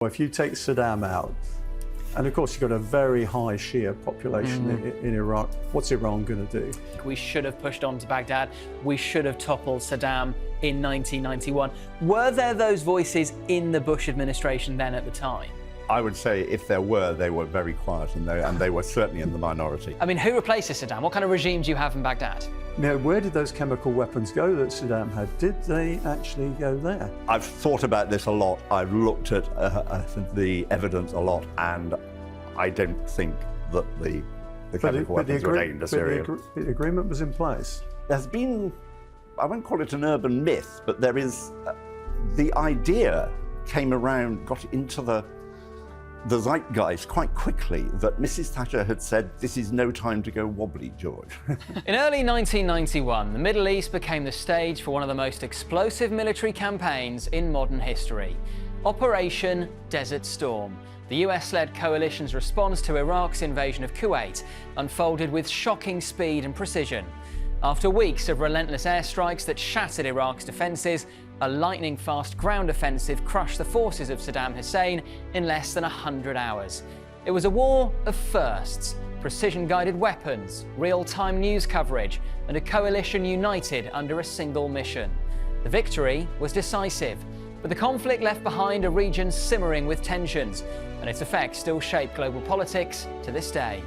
Well, if you take Saddam out, and of course you've got a very high Shia population in Iraq, what's Iran going to do? We should have pushed on to Baghdad. We should have toppled Saddam in 1991. Were there those voices in the Bush administration then at the time? I would say if there were, they were very quiet, and they were certainly in the minority. I mean, who replaces Saddam? What kind of regime do you have in Baghdad? Now, where did those chemical weapons go that Saddam had? Did they actually go there? I've thought about this a lot. I've looked at the evidence a lot, and I don't think that the chemical weapons were aimed at Syria. The agreement was in place. There's been, I won't call it an urban myth, but there is, the idea came around, got into the zeitgeist quite quickly that Mrs. Thatcher had said, "This is no time to go wobbly, George." In early 1991, the Middle East became the stage for one of the most explosive military campaigns in modern history. Operation Desert Storm, the US-led coalition's response to Iraq's invasion of Kuwait, unfolded with shocking speed and precision. After weeks of relentless airstrikes that shattered Iraq's defences, a lightning-fast ground offensive crushed the forces of Saddam Hussein in less than 100 hours. It was a war of firsts: precision-guided weapons, real-time news coverage, and a coalition united under a single mission. The victory was decisive, but the conflict left behind a region simmering with tensions, and its effects still shape global politics to this day.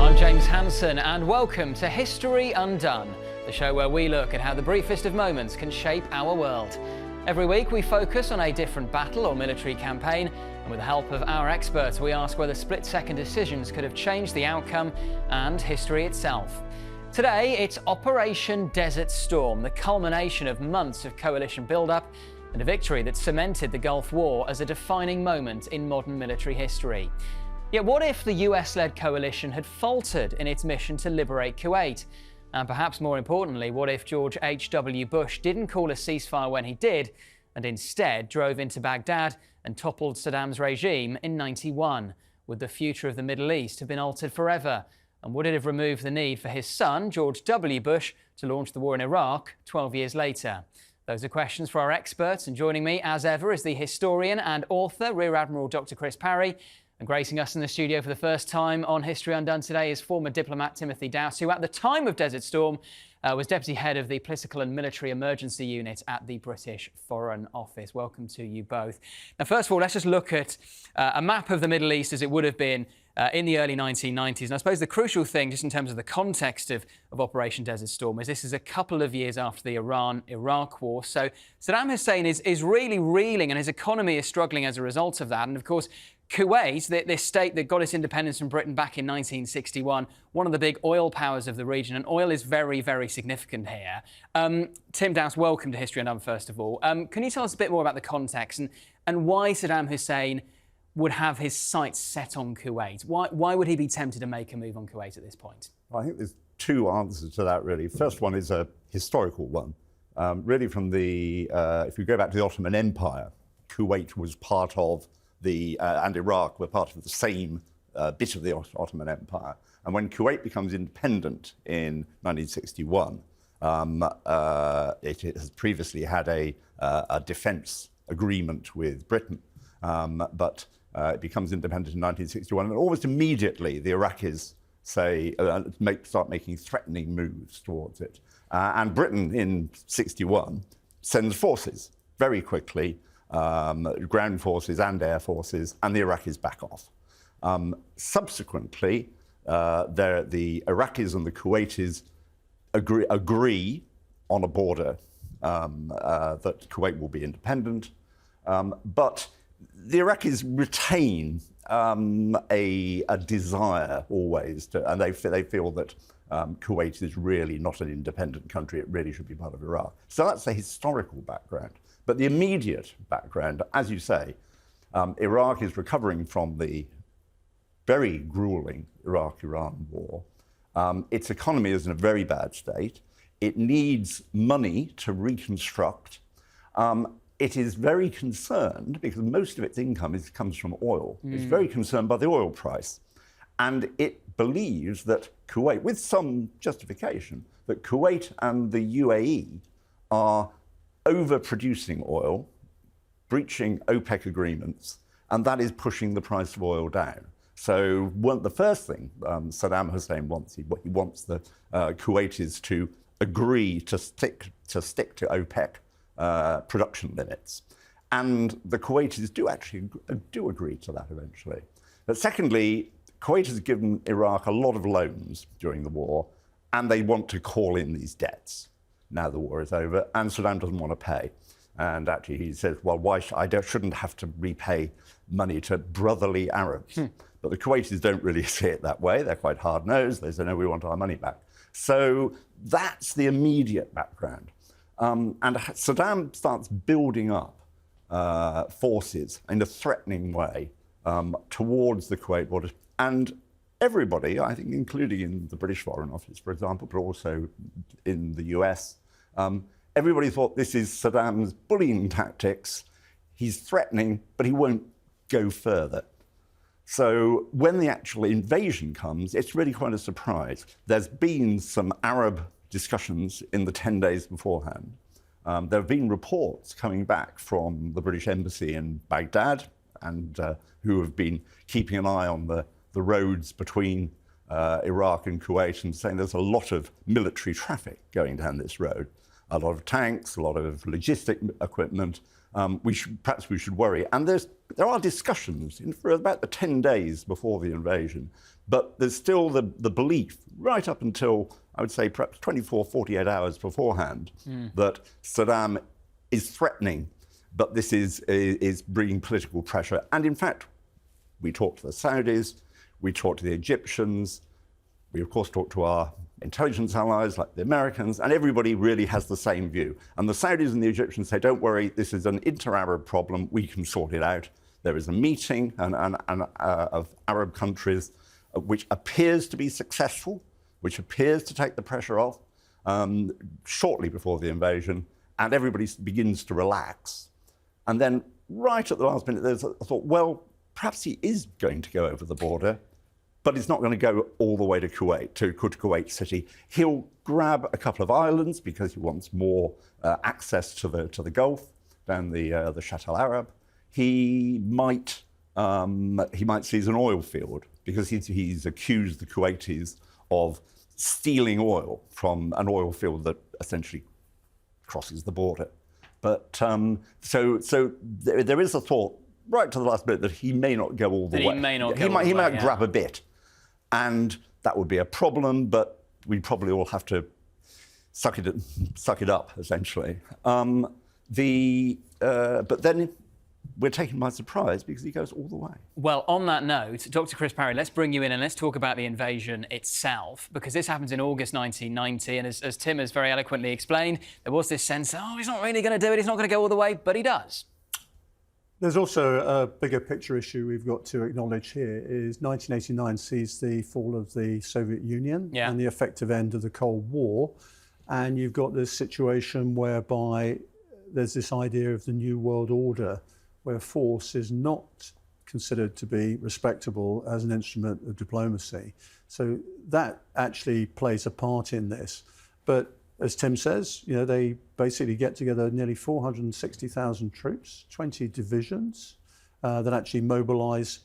I'm James Hanson, and welcome to History Undone, the show where we look at how the briefest of moments can shape our world. Every week we focus on a different battle or military campaign, and with the help of our experts we ask whether split-second decisions could have changed the outcome and history itself. Today it's Operation Desert Storm, the culmination of months of coalition build-up and a victory that cemented the Gulf War as a defining moment in modern military history. Yet what if the US-led coalition had faltered in its mission to liberate Kuwait? And perhaps more importantly, what if George H.W. Bush didn't call a ceasefire when he did, and instead drove into Baghdad and toppled Saddam's regime in '91? Would the future of the Middle East have been altered forever? And would it have removed the need for his son, George W. Bush, to launch the war in Iraq 12 years later? Those are questions for our experts, and joining me, as ever, is the historian and author, Rear Admiral Dr. Parry. And gracing us in the studio for the first time on History Undone today is former diplomat Tim Dowse, who at the time of Desert Storm was Deputy Head of the Political and Military Emergency Unit at the British Foreign Office. Welcome to you both. Now, first of all, let's just look at a map of the Middle East as it would have been in the early 1990s. And I suppose the crucial thing, just in terms of the context of Operation Desert Storm, is this is a couple of years after the Iran-Iraq war. So Saddam Hussein is really reeling, and his economy is struggling as a result of that. And of course, Kuwait, this state that got its independence from Britain back in 1961, one of the big oil powers of the region, and oil is very, very significant here. Tim Dowse, welcome to History Undone, first of all. Can you tell us a bit more about the context and why Saddam Hussein would have his sights set on Kuwait? Why would he be tempted to make a move on Kuwait at this point? Well, I think there's two answers to that, really. First one is a historical one. Really from if you go back to the Ottoman Empire, Kuwait was part of and Iraq were part of the same bit of the Ottoman Empire. And when Kuwait becomes independent in 1961, it has previously had a defence agreement with Britain, but it becomes independent in 1961, and almost immediately the Iraqis start making threatening moves towards it. And Britain in '61 sends forces very quickly, ground forces and air forces, and the Iraqis back off. Subsequently, the Iraqis and the Kuwaitis agree on a border that Kuwait will be independent, but the Iraqis retain a desire always to, and they feel that Kuwait is really not an independent country. It really should be part of Iraq. So that's the historical background. But the immediate background, as you say, Iraq is recovering from the very grueling Iraq-Iran war. Its economy is in a very bad state. It needs money to reconstruct. It is very concerned, because most of its income comes from oil. It's very concerned by the oil price. And it believes that Kuwait, with some justification, that Kuwait and the UAE are overproducing oil, breaching OPEC agreements, and that is pushing the price of oil down. So the first thing Saddam Hussein wants, he wants the Kuwaitis to agree to stick to OPEC production limits. And the Kuwaitis do agree to that eventually. But secondly, Kuwait has given Iraq a lot of loans during the war, and they want to call in these debts now the war is over, and Saddam doesn't want to pay. And actually he says, well, shouldn't have to repay money to brotherly Arabs. But the Kuwaitis don't really see it that way. They're quite hard-nosed. They say, no, we want our money back. So that's the immediate background. And Saddam starts building up forces in a threatening way towards the Kuwait borders. And everybody, I think, including in the British Foreign Office, for example, but also in the US, everybody thought this is Saddam's bullying tactics. He's threatening, but he won't go further. So when the actual invasion comes, it's really quite a surprise. There's been some Arab discussions in the 10 days beforehand. There have been reports coming back from the British Embassy in Baghdad, and who have been keeping an eye on the roads between Iraq and Kuwait, and saying there's a lot of military traffic going down this road. A lot of tanks, a lot of logistic equipment. Perhaps we should worry. And there are discussions for about the 10 days before the invasion, but there's still the belief, right up until, I would say, perhaps 24, 48 hours beforehand, that Saddam is threatening, but this is bringing political pressure. And in fact, we talked to the Saudis, we talked to the Egyptians, we of course talked to our intelligence allies like the Americans, and everybody really has the same view. And the Saudis and the Egyptians say, don't worry, this is an inter-Arab problem, we can sort it out. There is a meeting of Arab countries which appears to be successful, which appears to take the pressure off shortly before the invasion, and everybody begins to relax. And then right at the last minute, there's a thought, well, perhaps he is going to go over the border, but he's not going to go all the way to Kuwait, to Kuwait City. He'll grab a couple of islands because he wants more access to the Gulf, down the Shatt al-Arab. He might seize an oil field because he's accused the Kuwaitis of stealing oil from an oil field that essentially crosses the border. But so there is a thought right to the last bit that he may not go all the way. He may not go all the way, he might grab a bit. And that would be a problem, but we'd probably all have to suck it up, essentially. But then we're taken by surprise because he goes all the way. Well, on that note, Dr. Chris Parry, let's bring you in and let's talk about the invasion itself, because this happens in August 1990, and as Tim has very eloquently explained, there was this sense, oh, he's not really going to do it, he's not going to go all the way, but he does. There's also a bigger picture issue we've got to acknowledge here is 1989 sees the fall of the Soviet Union and the effective end of the Cold War. And you've got this situation whereby there's this idea of the New World Order where force is not considered to be respectable as an instrument of diplomacy. So that actually plays a part in this. But as Tim says, you know, they basically get together nearly 460,000 troops, 20 divisions that actually mobilize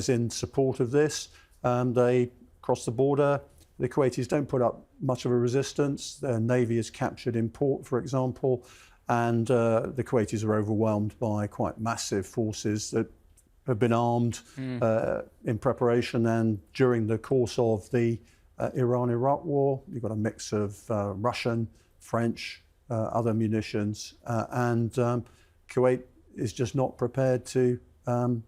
in support of this. They cross the border. The Kuwaitis don't put up much of a resistance. Their navy is captured in port, for example, and the Kuwaitis are overwhelmed by quite massive forces that have been armed in preparation. And during the course of the Iran-Iraq war, you've got a mix of Russian, French, other munitions, and Kuwait is just not prepared and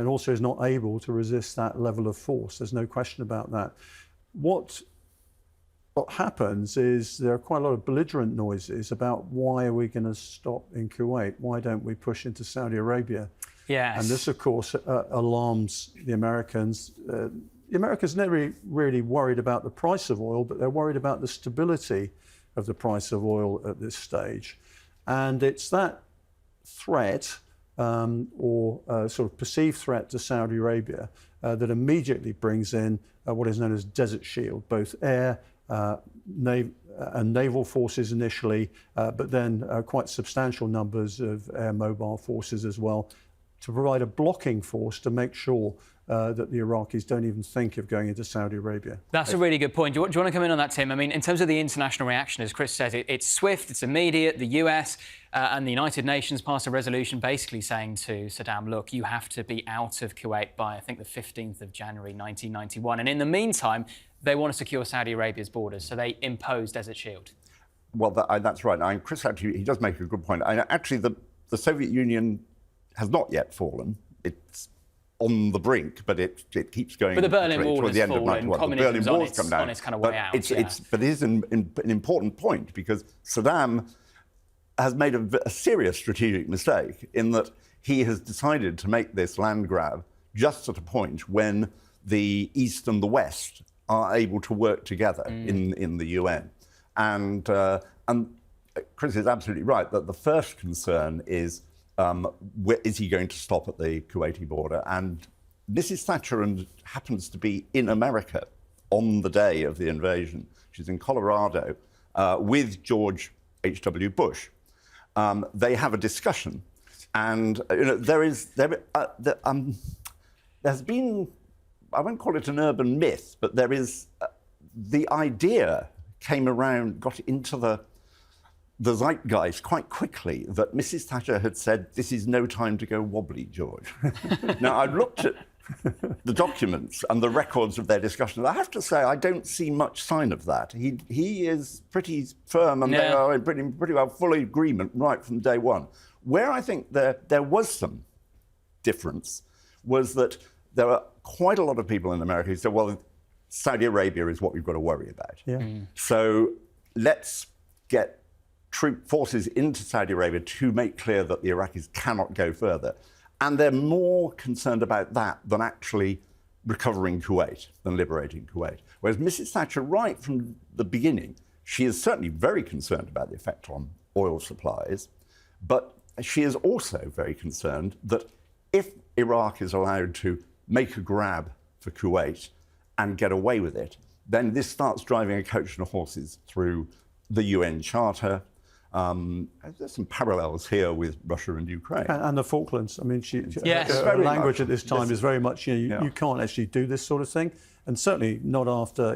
also is not able to resist that level of force. There's no question about that. What happens is there are quite a lot of belligerent noises about why are we going to stop in Kuwait? Why don't we push into Saudi Arabia? Yes. And this, of course, alarms the Americans. The Americans never really worried about the price of oil, but they're worried about the stability of the price of oil at this stage. And it's that threat or sort of perceived threat to Saudi Arabia that immediately brings in what is known as Desert Shield, both air, and naval forces initially, but then quite substantial numbers of air mobile forces as well, to provide a blocking force to make sure that the Iraqis don't even think of going into Saudi Arabia. That's a really good point. Do you want to come in on that, Tim? I mean, in terms of the international reaction, as Chris says, it's swift, it's immediate. The US and the United Nations passed a resolution basically saying to Saddam, look, you have to be out of Kuwait by, I think, the 15th of January 1991. And in the meantime, they want to secure Saudi Arabia's borders, so they impose Desert Shield. Well, that's right. Chris, actually, he does make a good point. Actually, the Soviet Union has not yet fallen. It's on the brink, but it keeps going. But the Berlin Wall has fallen. The Berlin Wall's come down. On its kind of way out. But it is an important point, because Saddam has made a serious strategic mistake in that he has decided to make this land grab just at a point when the East and the West are able to work together in the UN. And Chris is absolutely right that the first concern is, is he going to stop at the Kuwaiti border? And Mrs. Thatcher happens to be in America on the day of the invasion. She's in Colorado with George H.W. Bush. They have a discussion, and there's been, I won't call it an urban myth, but there is the idea came around, got into the zeitgeist quite quickly, that Mrs. Thatcher had said, "This is no time to go wobbly, George." Now, I've looked at the documents and the records of their discussions. I have to say, I don't see much sign of that. He is pretty firm, and they are in pretty well full agreement right from day one. Where I think there was some difference was that there were quite a lot of people in America who said, well, Saudi Arabia is what we've got to worry about. Yeah. So let's get troop forces into Saudi Arabia to make clear that the Iraqis cannot go further. And they're more concerned about that than actually recovering Kuwait, than liberating Kuwait. Whereas Mrs. Thatcher, right from the beginning, she is certainly very concerned about the effect on oil supplies, but she is also very concerned that if Iraq is allowed to make a grab for Kuwait and get away with it, then this starts driving a coach and horses through the UN Charter. There's some parallels here with Russia and Ukraine. And the Falklands. I mean, yes, her language at this time is very much, you can't actually do this sort of thing. And certainly not after,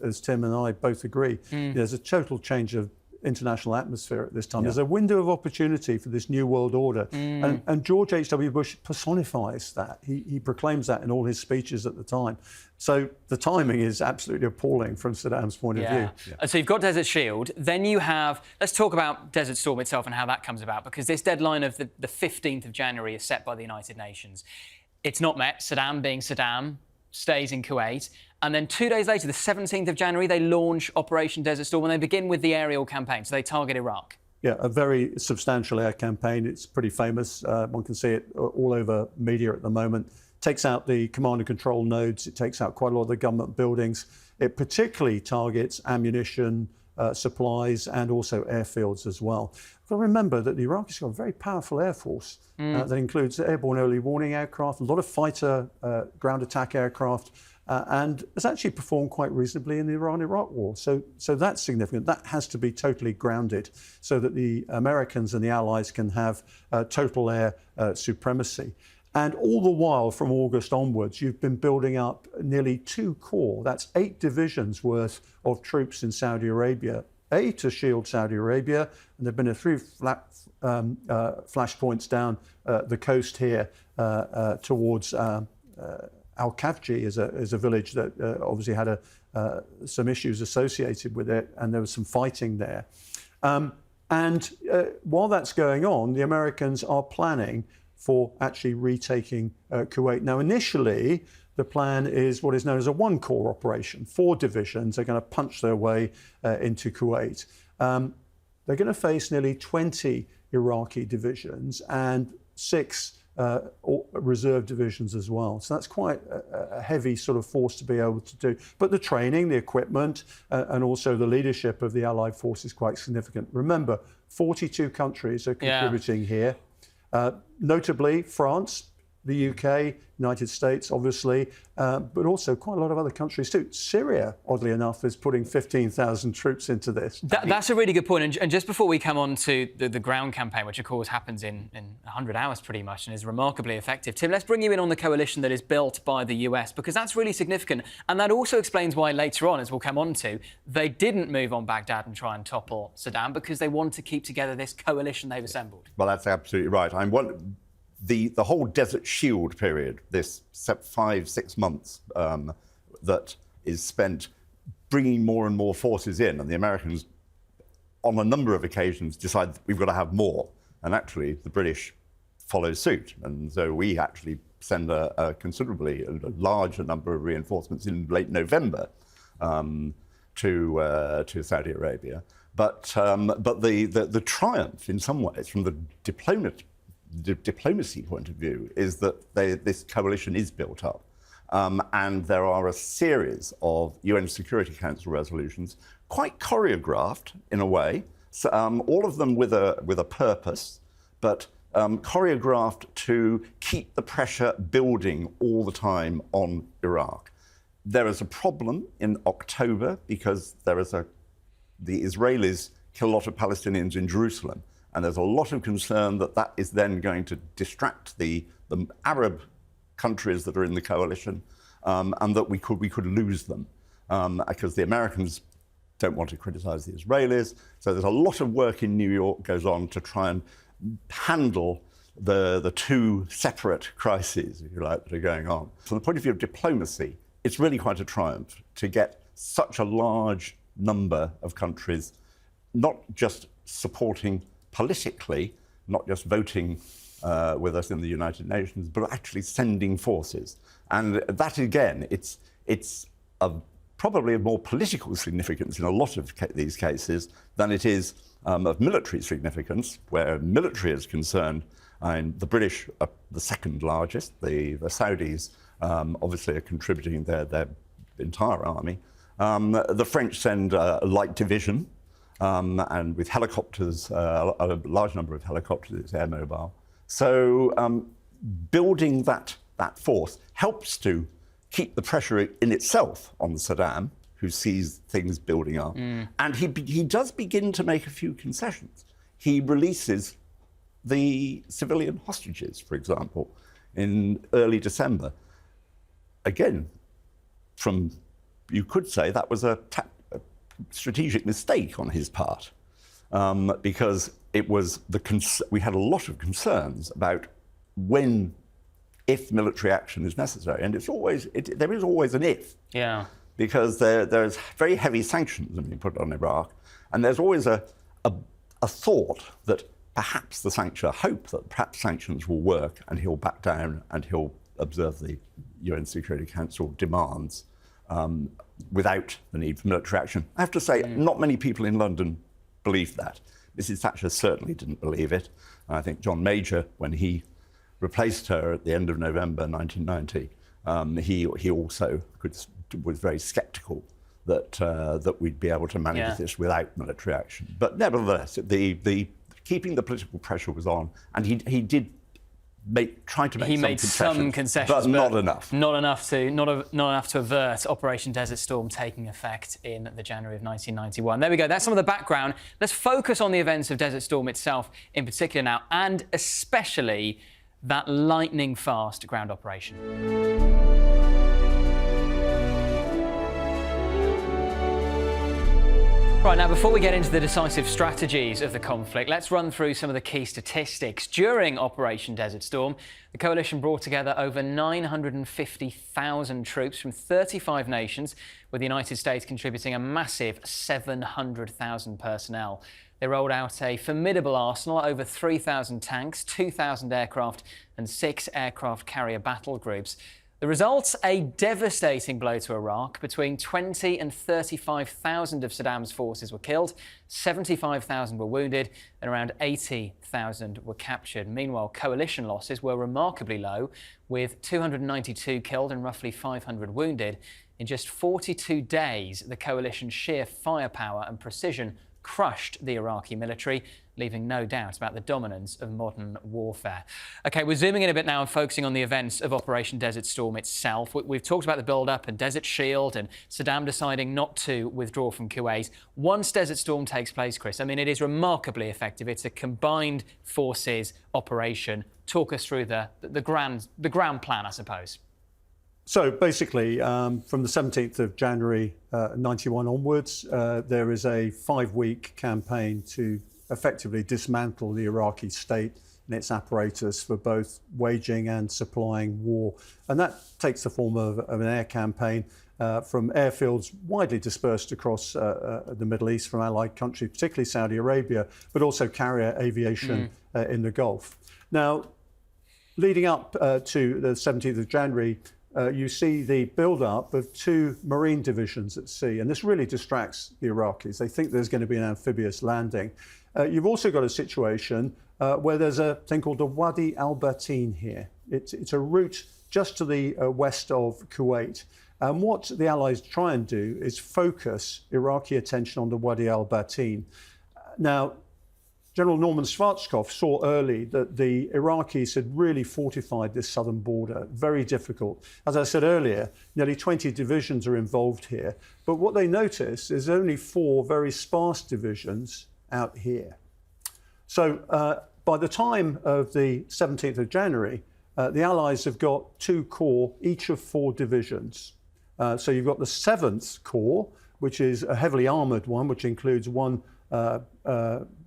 as Tim and I both agree, there's a total change of international atmosphere at this time. There's a window of opportunity for this new world order. And George H.W. Bush personifies that. He proclaims that in all his speeches at the time. So the timing is absolutely appalling from Saddam's point of view. So you've got Desert Shield. Then you have, let's talk about Desert Storm itself and how that comes about, because this deadline of the 15th of January is set by the United Nations. It's not met. Saddam, being Saddam, stays in Kuwait. And then 2 days later, the 17th of January, they launch Operation Desert Storm, and they begin with the aerial campaign. So they target Iraq. Yeah, a very substantial air campaign. It's pretty famous. One can see it all over media at the moment. Takes out the command and control nodes. It takes out quite a lot of the government buildings. It particularly targets ammunition, supplies, and also airfields as well. But remember that the Iraqis have got a very powerful air force that includes airborne early warning aircraft, a lot of fighter ground attack aircraft, and has actually performed quite reasonably in the Iran-Iraq war. So that's significant. That has to be totally grounded so that the Americans and the Allies can have total air supremacy. And all the while, from August onwards, you've been building up nearly 2 corps, that's 8 divisions worth of troops in Saudi Arabia, to shield Saudi Arabia, and there have been a few flashpoints down the coast here towards Al-Kafji is a village that obviously had some issues associated with it, and there was some fighting there. And while that's going on, the Americans are planning for actually retaking Kuwait. Now, initially, the plan is what is known as a 1-corps operation. 4 divisions are going to punch their way into Kuwait. They're going to face nearly 20 Iraqi divisions and 6 reserve divisions as well. So that's quite a heavy sort of force to be able to do. But the training, the equipment, and also the leadership of the Allied force is quite significant. Remember, 42 countries are contributing here. Notably, France, The UK, United States, obviously, but also quite a lot of other countries too. Syria, oddly enough, is putting 15,000 troops into this. That's a really good point. And just before we come on to the ground campaign, which of course happens in 100 hours pretty much and is remarkably effective, Tim, let's bring you in on the coalition that is built by the US, because that's really significant. And that also explains why later on, as we'll come on to, they didn't move on Baghdad and try and topple Saddam, because they want to keep together this coalition they've assembled. Well, that's absolutely right. The whole Desert Shield period, this 5-6 months that is spent bringing more and more forces in, and the Americans, on a number of occasions, decide that we've got to have more. And actually, the British follow suit. And so we actually send a larger number of reinforcements in late November to Saudi Arabia. But the triumph, in some ways, from the diplomacy point of view, is that this coalition is built up. And there are a series of UN Security Council resolutions, quite choreographed in a way, so, all of them with a purpose, but choreographed to keep the pressure building all the time on Iraq. There is a problem in October because the Israelis kill a lot of Palestinians in Jerusalem. And there's a lot of concern that that is then going to distract the Arab countries that are in the coalition, and that we could lose them, because the Americans don't want to criticize the Israelis. So there's a lot of work in New York goes on to try and handle the two separate crises, if you like, that are going on. From the point of view of diplomacy, it's really quite a triumph to get such a large number of countries not just supporting politically, not just voting with us in the United Nations, but actually sending forces. And that, again, it's probably of more political significance in a lot of these cases than it is of military significance, where military is concerned. The British are the second largest. The Saudis obviously are contributing their entire army. The French send a light division, and with helicopters, a large number of helicopters, it's air mobile. So building that force helps to keep the pressure in itself on Saddam, who sees things building up. And he does begin to make a few concessions. He releases the civilian hostages, for example, in early December. Again, you could say that was a strategic mistake on his part, because we had a lot of concerns about if military action is necessary, and there is always an if. Yeah. Because there's very heavy sanctions being put on Iraq, and there's always a thought that perhaps hope that perhaps sanctions will work, and he'll back down and he'll observe the UN Security Council demands without the need for military action. I have to say, not many people in London believed that. Mrs. Thatcher certainly didn't believe it. I think John Major, when he replaced her at the end of November 1990, he also was very sceptical that we'd be able to manage this without military action. But nevertheless, keeping the political pressure was on, and he did try to make some concessions, but not enough. Not enough to avert Operation Desert Storm taking effect in the January of 1991. There we go. That's some of the background. Let's focus on the events of Desert Storm itself in particular now, and especially that lightning-fast ground operation. Right, now before we get into the decisive strategies of the conflict, let's run through some of the key statistics. During Operation Desert Storm, the coalition brought together over 950,000 troops from 35 nations, with the United States contributing a massive 700,000 personnel. They rolled out a formidable arsenal, over 3,000 tanks, 2,000 aircraft and 6 aircraft carrier battle groups. The result, a devastating blow to Iraq. Between 20 and 35,000 of Saddam's forces were killed, 75,000 were wounded, and around 80,000 were captured. Meanwhile, coalition losses were remarkably low, with 292 killed and roughly 500 wounded. In just 42 days, the coalition's sheer firepower and precision crushed the Iraqi military leaving no doubt about the dominance of modern warfare. OK, we're zooming in a bit now and focusing on the events of Operation Desert Storm itself. We've talked about the build-up and Desert Shield and Saddam deciding not to withdraw from Kuwait. Once Desert Storm takes place, Chris, I mean, it is remarkably effective. It's a combined forces operation. Talk us through the ground plan, I suppose. So basically, from the 17th of January 91 onwards, there is a 5-week campaign to effectively dismantle the Iraqi state and its apparatus for both waging and supplying war. And that takes the form of an air campaign from airfields widely dispersed across the Middle East from allied countries, particularly Saudi Arabia, but also carrier aviation in the Gulf. Now, leading up to the 17th of January, you see the build-up of 2 marine divisions at sea, and this really distracts the Iraqis. They think there's going to be an amphibious landing. You've also got a situation where there's a thing called the Wadi al-Batin here. It's a route just to the west of Kuwait. And what the Allies try and do is focus Iraqi attention on the Wadi al-Batin. Now, General Norman Schwarzkopf saw early that the Iraqis had really fortified this southern border, very difficult. As I said earlier, nearly 20 divisions are involved here. But what they notice is only 4 very sparse divisions out here. So by the time of the 17th of January, the Allies have got 2 corps, each of 4 divisions. So you've got the 7th Corps, which is a heavily armoured one, which includes 1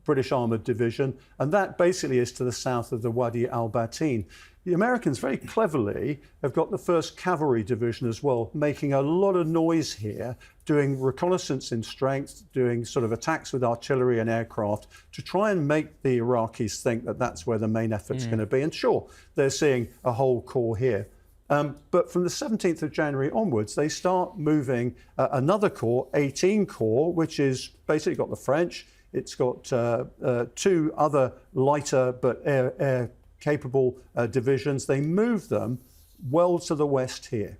British armoured division, and that basically is to the south of the Wadi al-Batin. The Americans very cleverly have got the 1st Cavalry Division as well, making a lot of noise here, doing reconnaissance in strength, doing sort of attacks with artillery and aircraft to try and make the Iraqis think that that's where the main effort's going to be. And sure, they're seeing a whole corps here. But from the 17th of January onwards, they start moving another corps, 18 Corps, which is basically got the French. It's got 2 other lighter but air-capable divisions. They move them well to the west here.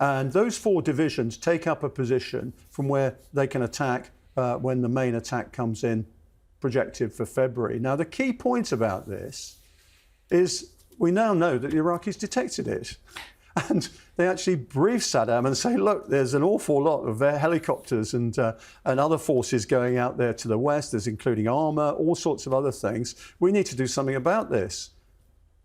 And those 4 divisions take up a position from where they can attack when the main attack comes in, projected for February. Now, the key point about this is we now know that the Iraqis detected it. And they actually brief Saddam and say, look, there's an awful lot of helicopters and other forces going out there to the west. There's including armour, all sorts of other things. We need to do something about this.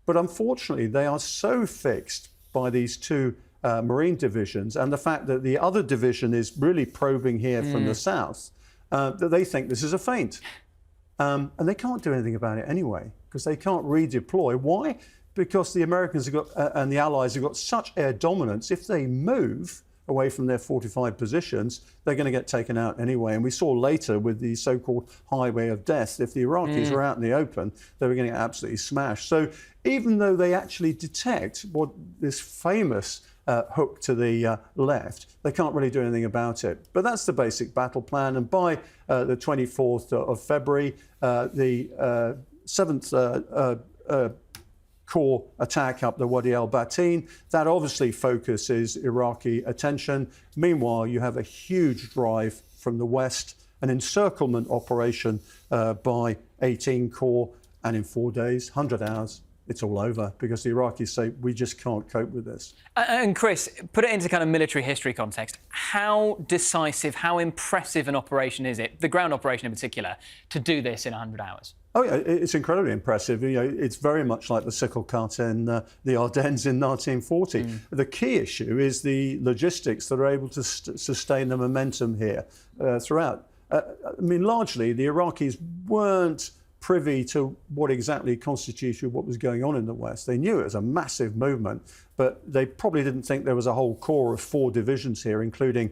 But unfortunately, they are so fixed by these 2 marine divisions and the fact that the other division is really probing here from the south, that they think this is a feint. And they can't do anything about it anyway, because they can't redeploy. Why? Because the Americans have got, and the Allies have got such air dominance. If they move away from their fortified positions, they're going to get taken out anyway. And we saw later with the so-called highway of death, if the Iraqis were out in the open, they were going to get absolutely smashed. So even though they actually detect what this famous hook to the left, they can't really do anything about it. But that's the basic battle plan. And by the 24th of February, the 7th Corps attack up the Wadi al-Batin. That obviously focuses Iraqi attention. Meanwhile, you have a huge drive from the west, an encirclement operation by 18 Corps, and in 4 days, 100 hours, it's all over, because the Iraqis say, we just can't cope with this. And Chris, put it into kind of military history context. How decisive, how impressive an operation is it, the ground operation in particular, to do this in 100 hours? Oh, yeah, it's incredibly impressive. You know, it's very much like the sickle cut in the Ardennes in 1940. The key issue is the logistics that are able to sustain the momentum here throughout. I mean, largely, the Iraqis weren't privy to what exactly constituted what was going on in the West. They knew it was a massive movement, but they probably didn't think there was a whole corps of 4 divisions here, including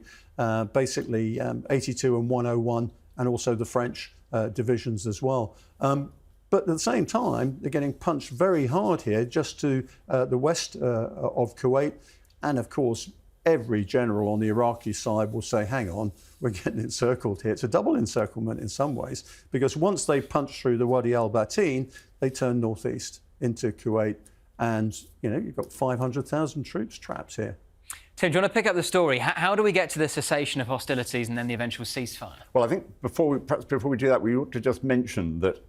basically 82 and 101, and also the French divisions as well. But at the same time, they're getting punched very hard here just to the west of Kuwait. And of course, every general on the Iraqi side will say, hang on, we're getting encircled here. It's a double encirclement in some ways, because once they punch through the Wadi al-Batin, they turn northeast into Kuwait. And, you know, you've got 500,000 troops trapped here. Tim, do you want to pick up the story? How do we get to the cessation of hostilities and then the eventual ceasefire? Well, I think before we do that, we ought to just mention that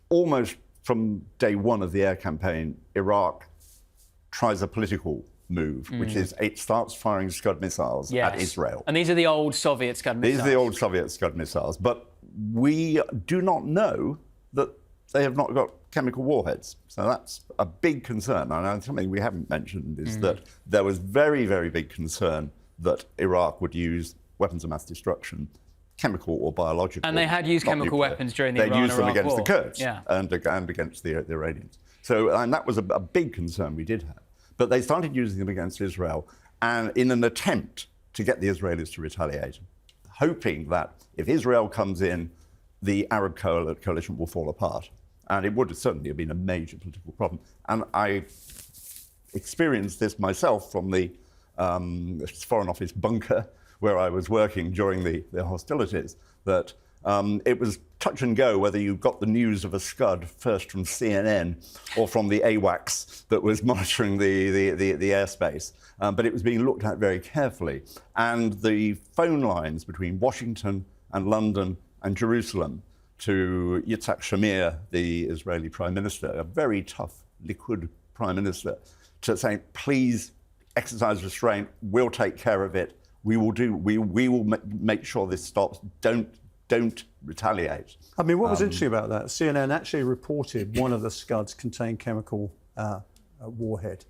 almost from day one of the air campaign, Iraq tries a political move, which is it starts firing Scud missiles at Israel. And these are the old Soviet Scud missiles. These are the old Soviet Scud missiles. But we do not know that they have not got chemical warheads. So that's a big concern. And something we haven't mentioned is that there was very, very big concern that Iraq would use weapons of mass destruction, chemical or biological. And they had used chemical weapons during the Iran-Iraq They used them against war. the Kurds and against the Iranians. So, and that was a big concern we did have. But they started using them against Israel and in an attempt to get the Israelis to retaliate, hoping that if Israel comes in, the Arab coalition will fall apart. And it would certainly have been a major political problem. And I experienced this myself from the Foreign Office bunker where I was working during the hostilities, that it was touch and go whether you got the news of a Scud first from CNN or from the AWACS that was monitoring the airspace. But it was being looked at very carefully. And the phone lines between Washington and London and Jerusalem to Yitzhak Shamir, the Israeli Prime Minister, a very tough, liquid Prime Minister, to saying, please exercise restraint, we'll take care of it, we will make sure this stops, don't retaliate. I mean, what was interesting about that, CNN actually reported one of the Scuds contained chemical warhead.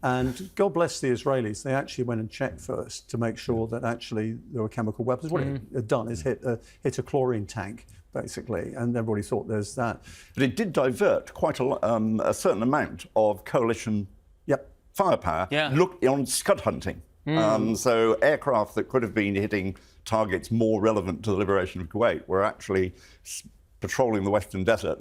And God bless the Israelis, they actually went and checked first to make sure that actually there were chemical weapons. What it had done is hit a chlorine tank, basically, and everybody thought there's that. But it did divert quite a certain amount of coalition firepower on Scud hunting. So aircraft that could have been hitting targets more relevant to the liberation of Kuwait were actually patrolling the Western Desert,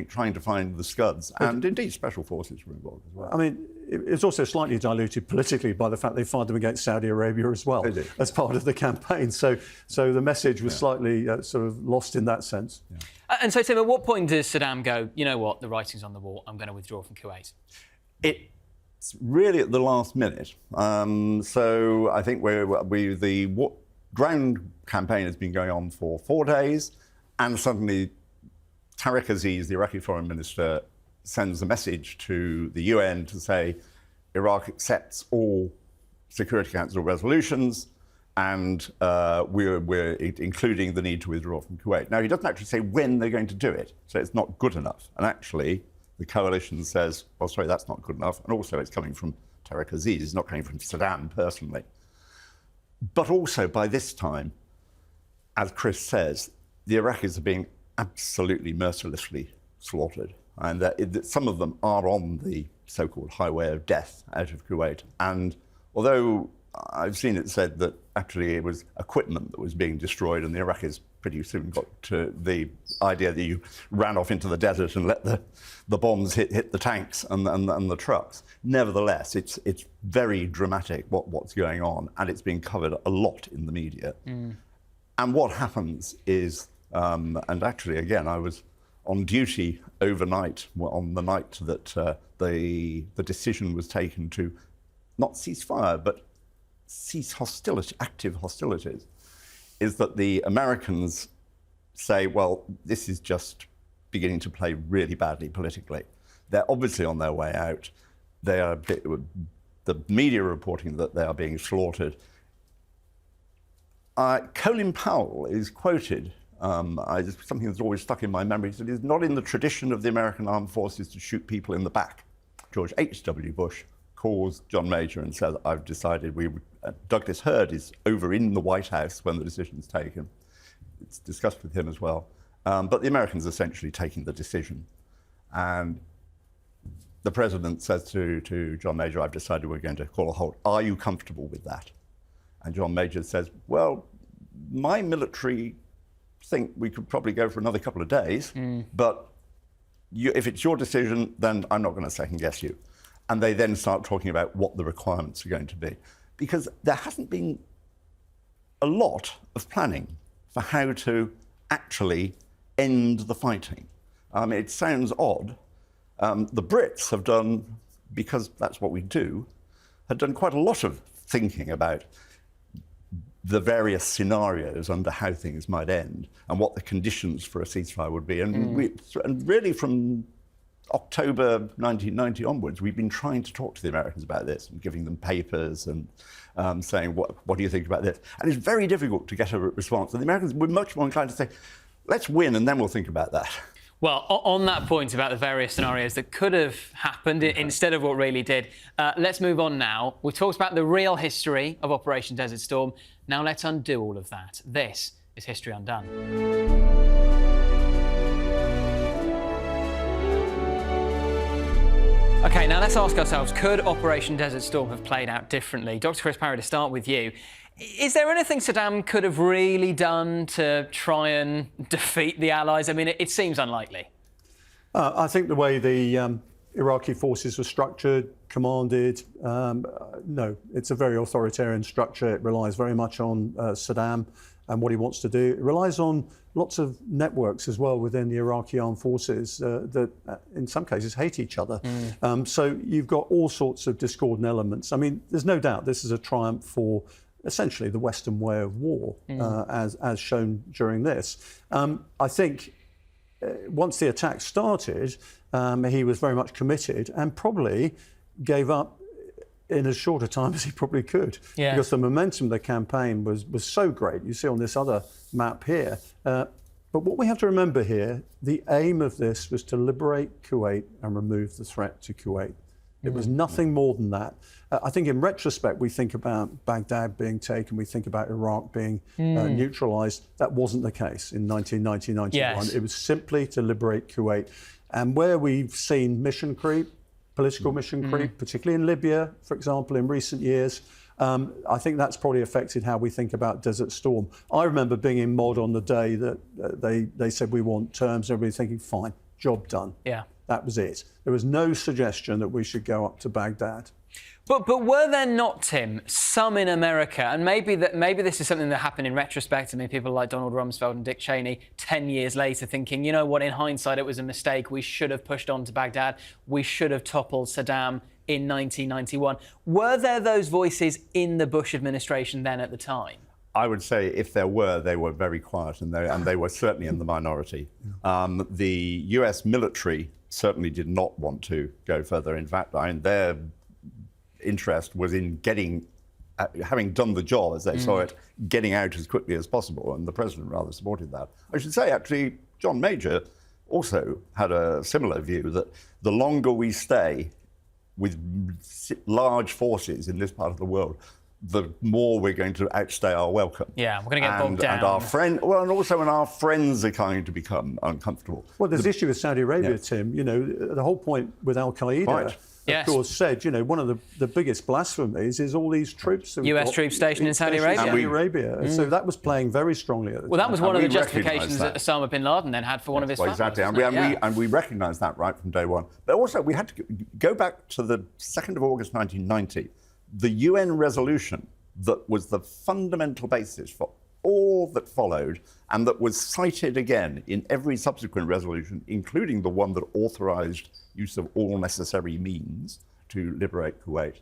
trying to find the Scuds, and indeed special forces were involved as well. I mean, it's also slightly diluted politically by the fact they fired them against Saudi Arabia as well as part of the campaign. So the message was slightly sort of lost in that sense. And so, Tim, at what point does Saddam go, you know what, the writing's on the wall, I'm going to withdraw from Kuwait? It's really at the last minute. So I think the ground campaign has been going on for 4 days, and suddenly Tariq Aziz, the Iraqi foreign minister, sends a message to the UN to say Iraq accepts all Security Council resolutions, and we're including the need to withdraw from Kuwait. Now, he doesn't actually say when they're going to do it, so it's not good enough. And actually, the coalition says, well, sorry, that's not good enough. And also, it's coming from Tariq Aziz, it's not coming from Saddam personally. But also, by this time, as Chris says, the Iraqis are being absolutely mercilessly slaughtered. And some of them are on the so-called highway of death out of Kuwait. And although I've seen it said that actually it was equipment that was being destroyed, and the Iraqis pretty soon got to the idea that you ran off into the desert and let the bombs hit the tanks and the trucks. Nevertheless, it's very dramatic what's going on, and it's being covered a lot in the media. And what happens is, and actually, again, I was on duty overnight on the night that the decision was taken to not cease fire, but cease hostility, active hostilities, is that the Americans say, well, this is just beginning to play really badly politically. They're obviously on their way out. The media are reporting that they are being slaughtered. Colin Powell is quoted, something that's always stuck in my memory. He said, it's not in the tradition of the American armed forces to shoot people in the back. George H.W. Bush calls John Major and says, I've decided Douglas Hurd is over in the White House when the decision's taken. It's discussed with him as well. But the Americans are essentially taking the decision. And the president says to John Major, I've decided we're going to call a halt. Are you comfortable with that? And John Major says, well, my military think we could probably go for another couple of days, but if it's your decision, then I'm not going to second guess you. And they then start talking about what the requirements are going to be. Because there hasn't been a lot of planning for how to actually end the fighting. It sounds odd. The Brits have done, because that's what we do, had done quite a lot of thinking about the various scenarios under how things might end and what the conditions for a ceasefire would be. And, and really from October 1990 onwards, we've been trying to talk to the Americans about this and giving them papers and saying, what do you think about this? And it's very difficult to get a response. And the Americans were much more inclined to say, let's win and then we'll think about that. Well, on that point about the various scenarios that could have happened instead of what really did, let's move on now. We've talked about the real history of Operation Desert Storm. Now let's undo all of that. This is History Undone. OK, now let's ask ourselves, could Operation Desert Storm have played out differently? Dr. Chris Parry, to start with you. Is there anything Saddam could have really done to try and defeat the Allies? I mean, it seems unlikely. I think the way the Iraqi forces were structured, commanded, no, it's a very authoritarian structure. It relies very much on Saddam and what he wants to do. It relies on lots of networks as well within the Iraqi armed forces that in some cases hate each other. So you've got all sorts of discordant elements. I mean, there's no doubt this is a triumph for essentially the Western way of war, as shown during this. I think once the attack started, he was very much committed and probably gave up in as short a time as he probably could, because the momentum of the campaign was so great. You see on this other map here. But what we have to remember here, the aim of this was to liberate Kuwait and remove the threat to Kuwait. It was nothing more than that. I think in retrospect, we think about Baghdad being taken, we think about Iraq being neutralised. That wasn't the case in 1990-91. Yes. It was simply to liberate Kuwait. And where we've seen mission creep, political mission creep, particularly in Libya, for example, in recent years, I think that's probably affected how we think about Desert Storm. I remember being in Mod on the day that they said we want terms, and everybody thinking, fine, job done. Yeah. That was it. There was no suggestion that we should go up to Baghdad. But were there not, Tim, some in America, and maybe this is something that happened in retrospect, I mean, people like Donald Rumsfeld and Dick Cheney 10 years later thinking, you know what, in hindsight it was a mistake, we should have pushed on to Baghdad, we should have toppled Saddam in 1991. Were there those voices in the Bush administration then at the time? I would say if there were, they were very quiet, and they were certainly in the minority. The US military certainly did not want to go further. In fact, their interest was in having done the job, as they saw it, getting out as quickly as possible, and the president rather supported that. I should say, actually, John Major also had a similar view that the longer we stay with large forces in this part of the world, the more we're going to outstay our welcome. Yeah, we're going to get bogged down. And our friends are going to become uncomfortable. Well, there's the issue with Saudi Arabia, Tim. You know, the whole point with Al-Qaeda, of course, said, you know, one of the biggest blasphemies is all these troops. US troops stationed in Saudi Arabia. So that was playing very strongly at the time. Well, that was one of the justifications that Osama bin Laden then had for one of his fatwas. Exactly, and we recognised that right from day one. But also, we had to go back to the 2nd of August 1990. The UN resolution that was the fundamental basis for all that followed, and that was cited again in every subsequent resolution, including the one that authorised use of all necessary means to liberate Kuwait.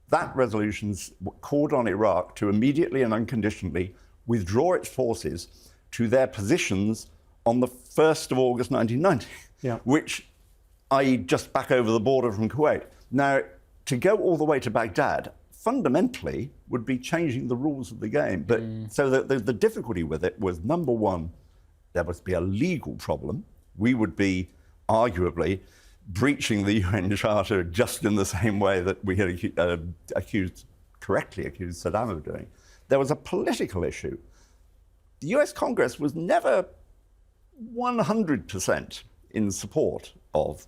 That resolution called on Iraq to immediately and unconditionally withdraw its forces to their positions on the 1st of August 1990, which, i.e. just back over the border from Kuwait. Now, to go all the way to Baghdad fundamentally would be changing the rules of the game. But so the difficulty with it was, number one, there must be a legal problem. We would be arguably breaching the UN Charter just in the same way that we had correctly accused Saddam of doing. There was a political issue. The US Congress was never 100% in support of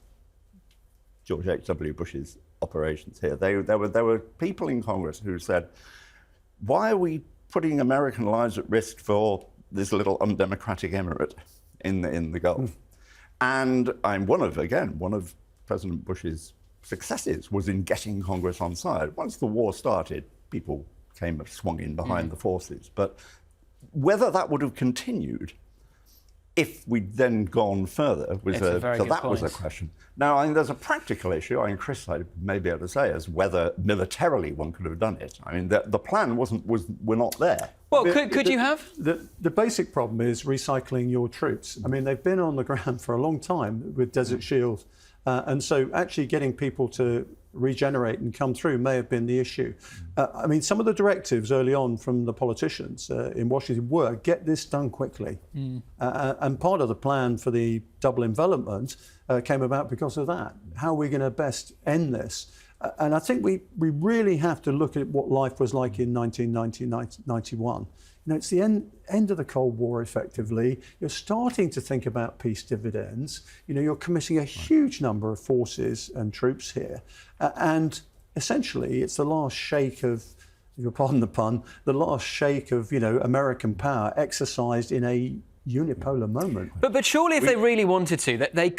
George H.W. Bush's operations here. There were people in Congress who said, why are we putting American lives at risk for this little undemocratic emirate in the Gulf? And one of President Bush's successes was in getting Congress on side. Once the war started, people swung in behind the forces. But whether that would have continued if we'd then gone further, was It's a very good that was a point. question. Now, I think there's a practical issue. I mean, Chris, I may be able to say, as whether militarily one could have done it. I mean, the plan we're not there. Well, could you have? The basic problem is recycling your troops. I mean, they've been on the ground for a long time with Desert Shield. And so actually getting people to regenerate and come through may have been the issue. I mean, some of the directives early on from the politicians in Washington were, get this done quickly. And part of the plan for the double envelopment came about because of that. How are we going to best end this? And I think we really have to look at what life was like in 1990-91. You know, it's the end of the Cold War, effectively. You're starting to think about peace dividends. You know, you're committing a huge number of forces and troops here. And essentially, it's the last shake of, if you'll pardon the pun, the last shake of, you know, American power exercised in a unipolar moment. But surely if they really wanted to, that they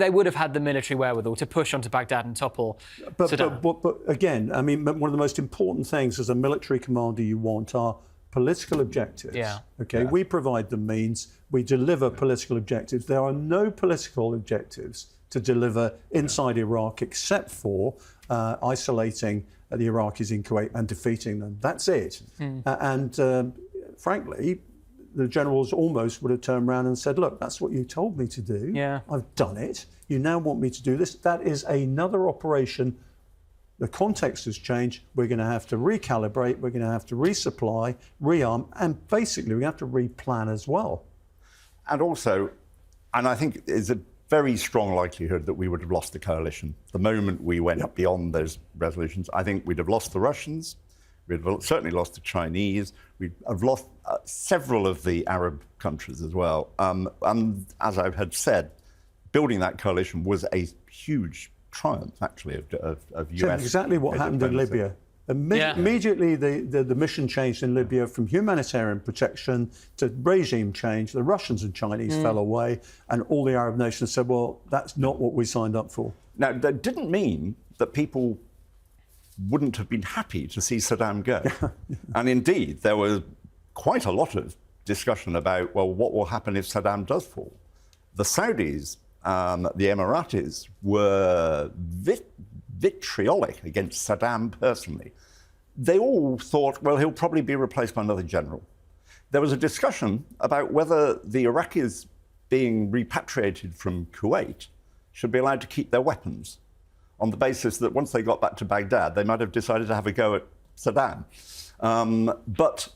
would have had the military wherewithal to push onto Baghdad and topple Saddam. But again, I mean, one of the most important things as a military commander you want are political objectives. Yeah. Okay, we provide the means, we deliver political objectives. There are no political objectives to deliver inside Iraq except for isolating the Iraqis in Kuwait and defeating them. That's it. And frankly, the generals almost would have turned around and said, look, that's what you told me to do. Yeah. I've done it. You now want me to do this. That is another operation. The context has changed. We're going to have to recalibrate. We're going to have to resupply, rearm, and basically we have to replan as well. And also, and I think there's a very strong likelihood that we would have lost the coalition. The moment we went beyond those resolutions, I think we'd have lost the Russians. We'd have certainly lost the Chinese. We'd have lost several of the Arab countries as well. And as I had said, building that coalition was a huge triumph, actually, of US. So exactly what happened in Libya. Immediately, the mission changed in Libya from humanitarian protection to regime change. The Russians and Chinese fell away, and all the Arab nations said, well, that's not what we signed up for. Now, that didn't mean that people wouldn't have been happy to see Saddam go. And indeed, there was quite a lot of discussion about, well, what will happen if Saddam does fall? The Saudis, the Emiratis were vitriolic against Saddam personally. They all thought, well, he'll probably be replaced by another general. There was a discussion about whether the Iraqis being repatriated from Kuwait should be allowed to keep their weapons, on the basis that once they got back to Baghdad, they might have decided to have a go at Saddam. But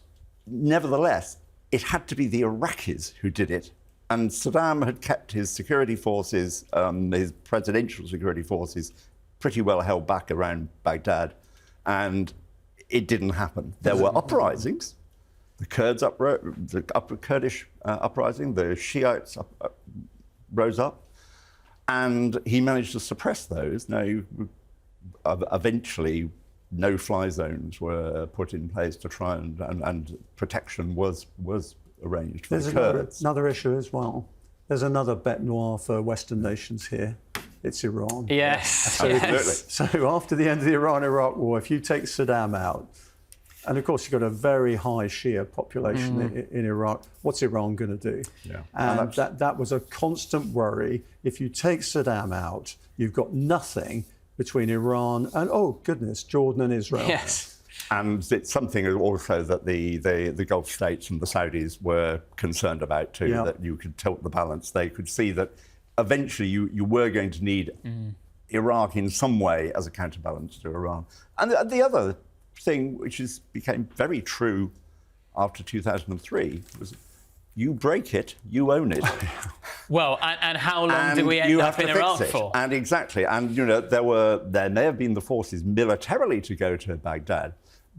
nevertheless, it had to be the Iraqis who did it. And Saddam had kept his security forces, his presidential security forces, pretty well held back around Baghdad. And it didn't happen. There were uprisings. The Kurds the Kurdish uprising, the Shiites rose up. And he managed to suppress those. Now, eventually, no-fly zones were put in place to try and protection was arranged for the Kurds. There's another issue as well. There's another bête noire for Western nations here. It's Iran. Yes. So after the end of the Iran-Iraq war, if you take Saddam out, and of course you've got a very high Shia population in Iraq, what's Iran going to do? Yeah. And that was a constant worry. If you take Saddam out, you've got nothing between Iran and, oh goodness, Jordan and Israel. Yes. And it's something also that the Gulf states and the Saudis were concerned about too, that you could tilt the balance. They could see that eventually you were going to need Iraq in some way as a counterbalance to Iran. And the other thing which became very true after 2003 was, you break it, you own it. Well, and how long do we end up in Iraq for? And exactly, and you know, there may have been the forces militarily to go to Baghdad,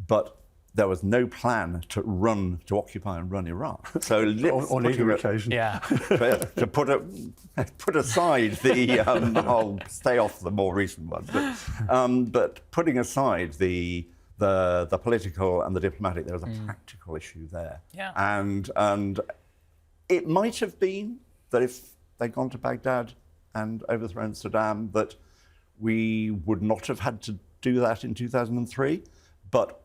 but there was no plan to occupy and run Iraq. So on either occasion, to put aside the, I'll stay off the more recent one, but putting aside the political and the diplomatic, there was a practical issue there. Yeah. And it might have been that if they'd gone to Baghdad and overthrown Saddam, that we would not have had to do that in 2003. But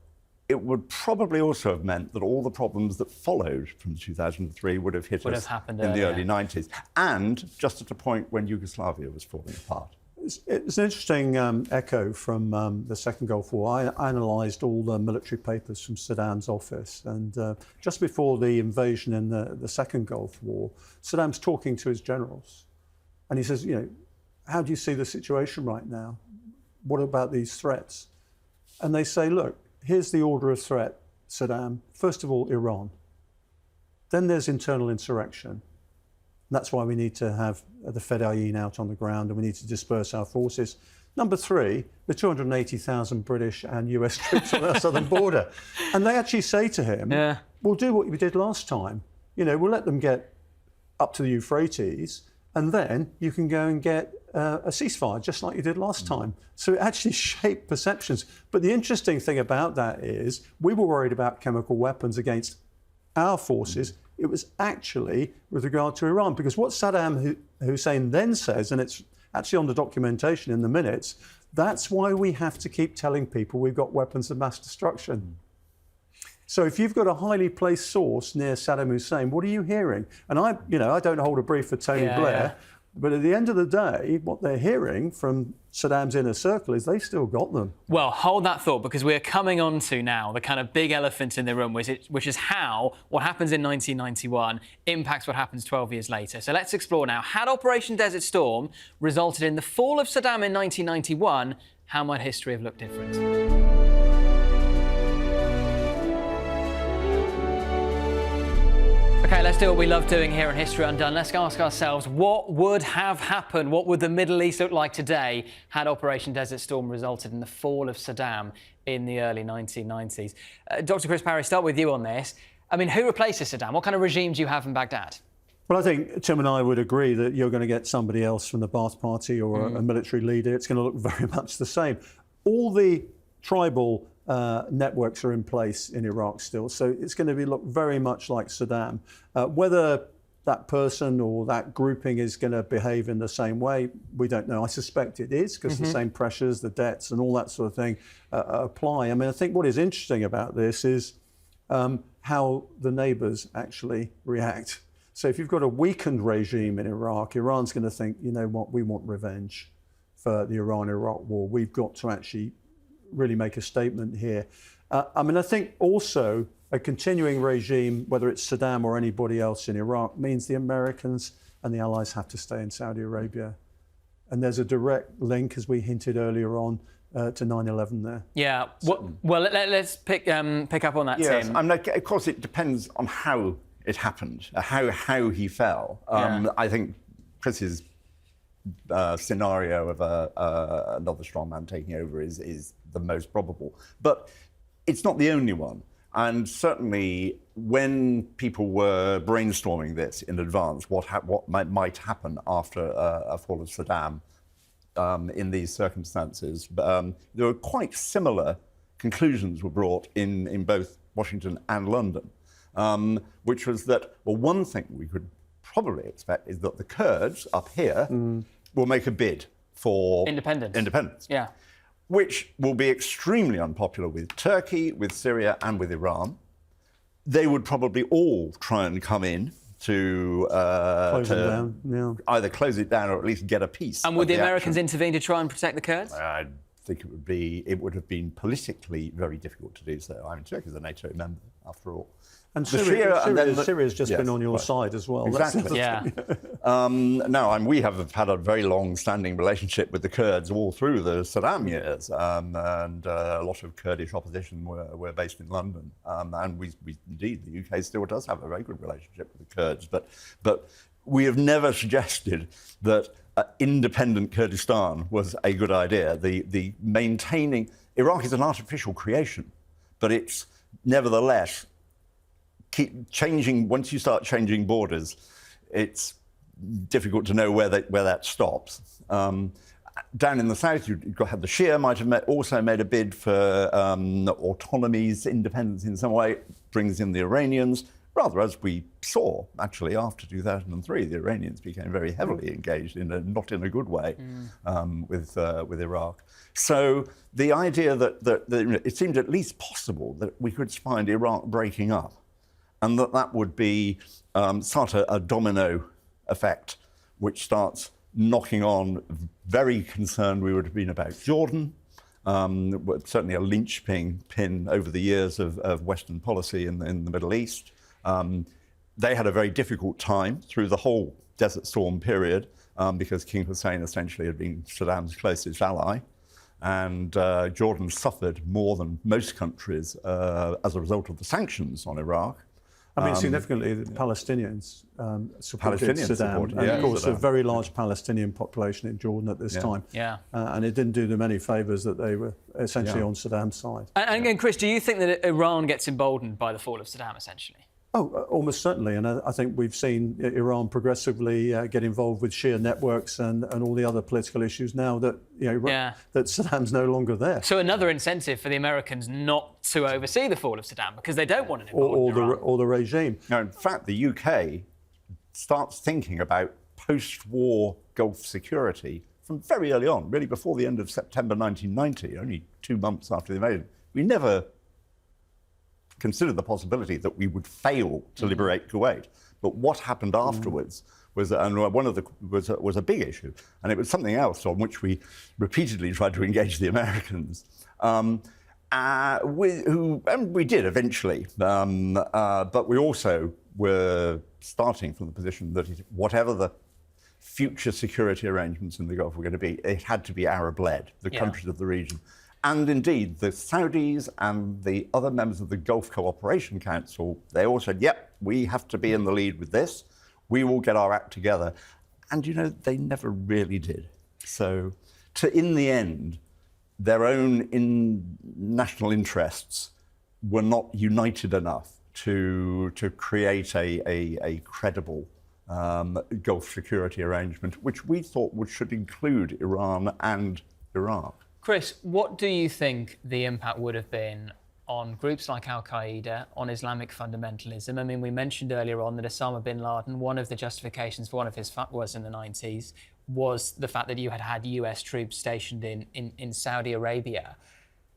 it would probably also have meant that all the problems that followed from 2003 would have hit us happened in the earlier. early 90s, and just at a point when Yugoslavia was falling apart. It's an interesting echo from the Second Gulf War. I analysed all the military papers from Saddam's office, and just before the invasion in the Second Gulf War, Saddam's talking to his generals, and he says, you know, how do you see the situation right now? What about these threats? And they say, look, here's the order of threat, Saddam. First of all, Iran. Then there's internal insurrection. That's why we need to have the Fedayeen out on the ground, and we need to disperse our forces. Number three, the 280,000 British and US troops on our southern border. And they actually say to him, we'll do what we did last time. You know, we'll let them get up to the Euphrates, and then you can go and get a ceasefire, just like you did last time. So it actually shaped perceptions. But the interesting thing about that is we were worried about chemical weapons against our forces. It was actually with regard to Iran, because what Saddam Hussein then says, and it's actually on the documentation in the minutes, that's why we have to keep telling people we've got weapons of mass destruction. So if you've got a highly placed source near Saddam Hussein, what are you hearing? And I don't hold a brief for Tony Blair, but at the end of the day, what they're hearing from Saddam's inner circle is they still got them. Well, hold that thought, because we're coming on to now the kind of big elephant in the room, which is how what happens in 1991 impacts what happens 12 years later. So let's explore now. Had Operation Desert Storm resulted in the fall of Saddam in 1991, how might history have looked different? OK, let's do what we love doing here on History Undone. Let's ask ourselves, what would have happened? What would the Middle East look like today had Operation Desert Storm resulted in the fall of Saddam in the early 1990s? Dr. Chris Parry, start with you on this. I mean, who replaces Saddam? What kind of regime do you have in Baghdad? Well, I think Tim and I would agree that you're going to get somebody else from the Ba'ath Party or a military leader. It's going to look very much the same. All the tribal networks are in place in Iraq still, so it's going to look very much like Saddam. Whether that person or that grouping is going to behave in the same way, we don't know. I suspect it is, because the same pressures, the debts and all that sort of thing apply. I mean, I think what is interesting about this is how the neighbours actually react. So if you've got a weakened regime in Iraq, Iran's going to think, you know what, we want revenge for the Iran-Iraq war. We've got to actually really make a statement here. I mean, I think also a continuing regime, whether it's Saddam or anybody else in Iraq, means the Americans and the Allies have to stay in Saudi Arabia. And there's a direct link, as we hinted earlier on, to 9/11 there. Yeah. Well, let's pick up on that, yes. Tim. I mean, of course, it depends on how it happened, how he fell. I think Chris's scenario of another strongman taking over is the most probable. But it's not the only one. And certainly when people were brainstorming this in advance, what might happen after a fall of Saddam in these circumstances, there were quite similar conclusions were brought in both Washington and London, which was that, well, one thing we could probably expect is that the Kurds up here will make a bid for independence. Yeah. Which will be extremely unpopular with Turkey, with Syria, and with Iran. They would probably all try and come in to either close it down or at least get a piece. And would the Americans intervene to try and protect the Kurds? I think it would have been politically very difficult to do so. I mean, Turkey is a NATO member, after all. And Syria's just been on your side as well. Exactly. No, we have had a very long-standing relationship with the Kurds all through the Saddam years, and a lot of Kurdish opposition were based in London. And we indeed, the UK still does have a very good relationship with the Kurds, but we have never suggested that independent Kurdistan was a good idea. The maintaining Iraq is an artificial creation, but it's nevertheless keep changing. Once you start changing borders, it's difficult to know where that stops. Down in the south, you had the Shia might have also made a bid for autonomies, independence in some way. Brings in the Iranians. rather as we saw, actually, after 2003, the Iranians became very heavily engaged, not in a good way, with Iraq. So the idea that it seemed at least possible that we could find Iraq breaking up, and that would be start a domino effect, which starts knocking on. Very concerned we would have been about Jordan, certainly a linchpin over the years of Western policy in the Middle East. They had a very difficult time through the whole Desert Storm period because King Hussein essentially had been Saddam's closest ally. And Jordan suffered more than most countries as a result of the sanctions on Iraq. I mean, significantly, the Palestinians supported Saddam. And of course, a very large Palestinian population in Jordan at this time. Yeah. And it didn't do them any favours that they were essentially on Saddam's side. And Chris, do you think that Iran gets emboldened by the fall of Saddam, essentially? Oh, almost certainly. And I think we've seen Iran progressively get involved with Shia networks and all the other political issues now that, that Saddam's no longer there. So another incentive for the Americans not to oversee the fall of Saddam because they don't want an emboldened or the regime. Now, in fact, the UK starts thinking about post-war Gulf security from very early on, really before the end of September 1990, only 2 months after the invasion. We never considered the possibility that we would fail to liberate Kuwait. But what happened afterwards was a big issue, and it was something else on which we repeatedly tried to engage the Americans, and we did eventually. But we also were starting from the position that whatever the future security arrangements in the Gulf were going to be, it had to be Arab-led, the countries of the region. And indeed, the Saudis and the other members of the Gulf Cooperation Council, they all said, yep, we have to be in the lead with this. We will get our act together. And, they never really did. So, in the end, their own national interests were not united enough to create a credible Gulf security arrangement, which we thought should include Iran and Iraq. Chris, what do you think the impact would have been on groups like Al-Qaeda, on Islamic fundamentalism? I mean, we mentioned earlier on that Osama bin Laden, one of the justifications for one of his fatwas in the 90s was the fact that you had US troops stationed in Saudi Arabia.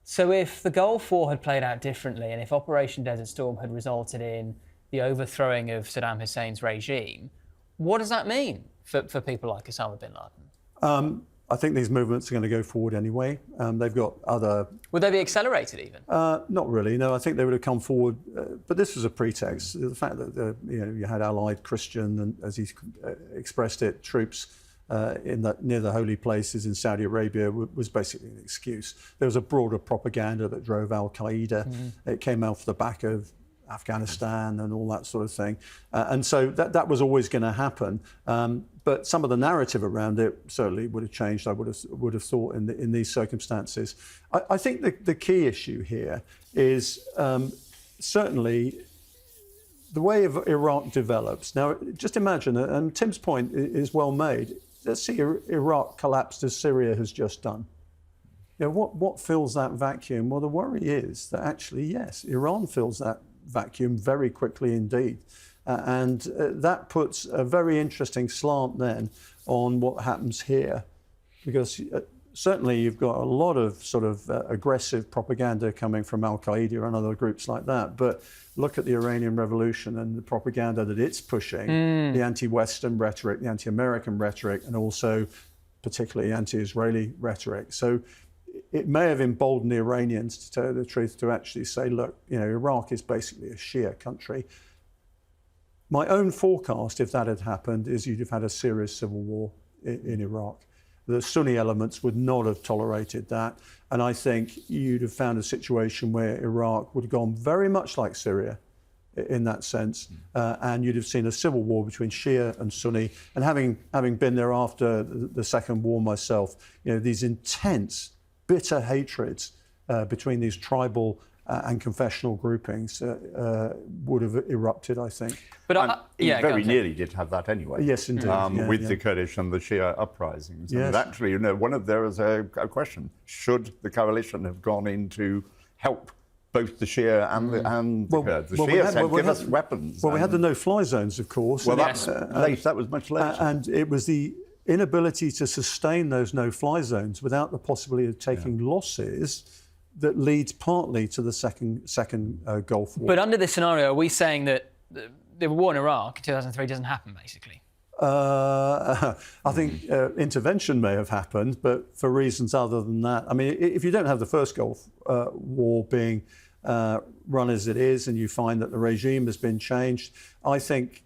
So if the Gulf War had played out differently and if Operation Desert Storm had resulted in the overthrowing of Saddam Hussein's regime, what does that mean for people like Osama bin Laden? I think these movements are going to go forward anyway. They've got other... Would they be accelerated even? Not really, no. I think they would have come forward, but this was a pretext. The fact that you had allied Christian, and as he expressed it, troops near the holy places in Saudi Arabia was basically an excuse. There was a broader propaganda that drove Al-Qaeda. It came out of the back of Afghanistan and all that sort of thing. And so that was always going to happen. But some of the narrative around it certainly would have changed, I would have thought, in these circumstances. I think the key issue here is certainly the way Iraq develops. Now, just imagine, and Tim's point is well made, let's see Iraq collapsed as Syria has just done. What fills that vacuum? Well, the worry is that actually, yes, Iran fills that vacuum very quickly indeed. And that puts a very interesting slant then on what happens here, because certainly you've got a lot of sort of aggressive propaganda coming from Al-Qaeda and other groups like that. But look at the Iranian Revolution and the propaganda that it's pushing, the anti-Western rhetoric, the anti-American rhetoric, and also particularly anti-Israeli rhetoric. So it may have emboldened the Iranians, to tell you the truth, to actually say, look, Iraq is basically a Shia country. My own forecast, if that had happened, is you'd have had a serious civil war in Iraq. The Sunni elements would not have tolerated that. And I think you'd have found a situation where Iraq would have gone very much like Syria in that sense. And you'd have seen a civil war between Shia and Sunni. And having been there after the Second War myself, these intense, bitter hatreds between these tribal and confessional groupings would have erupted, I think. But it very nearly did have that anyway. Yes, indeed. With the Kurdish and the Shia uprisings. Yes. And actually, there was a question: should the coalition have gone in to help both the Shia and the Kurds. The Shia said, give us weapons. Well, we had the no-fly zones, of course. Well, that was much later. And it was the inability to sustain those no-fly zones without the possibility of taking losses that leads partly to the second Gulf War. But under this scenario, are we saying that the war in Iraq in 2003 doesn't happen, basically? I think intervention may have happened, but for reasons other than that. I mean, if you don't have the first Gulf War being run as it is, and you find that the regime has been changed, I think,